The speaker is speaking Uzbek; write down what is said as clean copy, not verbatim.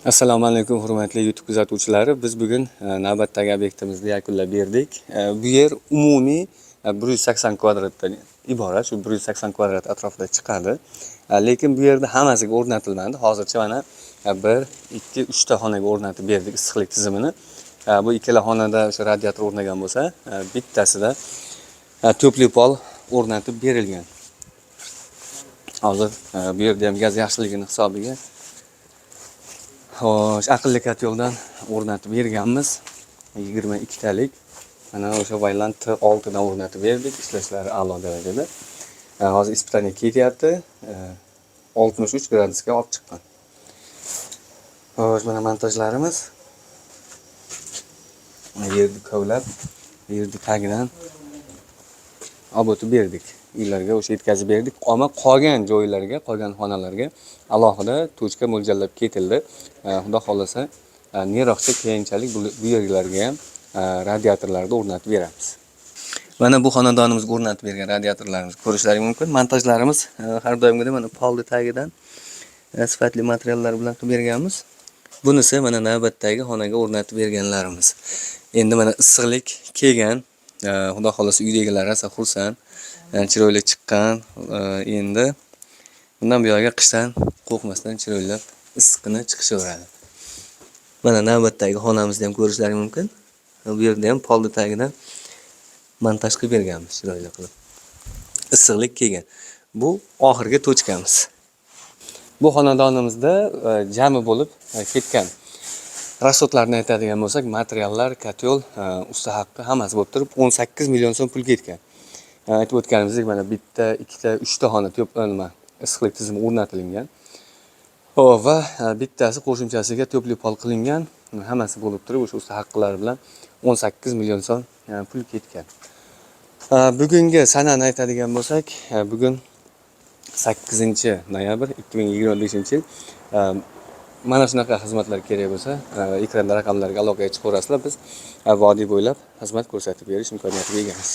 Assalomu alaykum hurmatli YouTube kuzatuvchilari. Biz bugun navbatdagi obyektimizni yakunlab berdik. Bu yer umumiy 180 kvadratdan iborat. Shu 180 kvadrat atrofida chiqadi. Lekin bu yerda hammasiga o'rnatilmadi. Hozircha mana 1, 2, 3 ta xonaga o'rnatib berdik issiqlik tizimini. Bu ikkala xonada o'sha radiator o'rnagan bo'lsa, bittasida to'pli pol o'rnatib berilgan. Hozir bu yerda ham gaz yaxshiligini hisobiga xo'sh, aqlli kotlyoldan o'rnatib berganmiz. 22 talik. Mana o'sha Vayland T6 dan o'rnatib berdik. Ishlashlari a'lo darajada. Hozir испытание ketyapti. 63 gradusga olib chiqqan. Xo'sh, mana montajlarimiz. Yerni kovlab, yerni tagidan olib o'tib berdik. Uylarga o'sha yetkazib berdik. Ammo qolgan joylarga, qolgan xonalarga alohida tochka mo'ljallab ketildi. Xudo xolasa, nariroqcha keyinchalik bu yerlarga ham radiatorlarni o'rnatib beramiz. Mana bu xonadonimizga o'rnatib bergan radiatorlarimizni ko'rishlaringiz mumkin. Montajlarimiz har doimgidek mana polni tagidan sifatli materiallar bilan qilib berganmiz. Bunisi mana navbatdagi xonaga o'rnatib berganlarimiz. Endi mana issiqlik kelgan. Xudo xolasa uydagilar rosa xursand. Chiroyli chiqqan. Endi bundan buyog'iga qishdan qo'rqmasdan chiroylab issiqni chiqishaveradi. Mana navbatdagi xonamizni ham ko'rishlaringiz mumkin. Bu yerda ham polni tagidan montaj qilib berganmiz chiroyli qilib. Issiqlik kelgan. Bu oxirgi tochkamiz. Bu xonadonimizda jami bo'lib ketgan rasxodlarni aytadigan bo'lsak, materiallar, kotyol, usta haqqi hammasi bo'lib turib 18 million so'm pul ketgan. Aytib o'tganimizdek, mana bitta, ikkita, 3 ta xona issiqlik tizimi o'rnatilgan. Va bittasi qo'shimchasiga to'pli pol qilingan. Hammasi bo'lib turib, o'sha usta haqqilari bilan 18 million so'm pul ketgan. Bugungi sanani aytadigan bo'lsak, bugun 8-noyabr 2025-yil. Mana shunaqa xizmatlar kerak bo'lsa, ekranda raqamlarga aloqaga chiqaverasizlar. Biz vodiy bo'ylab xizmat ko'rsatib berish imkoniyatiga egamiz.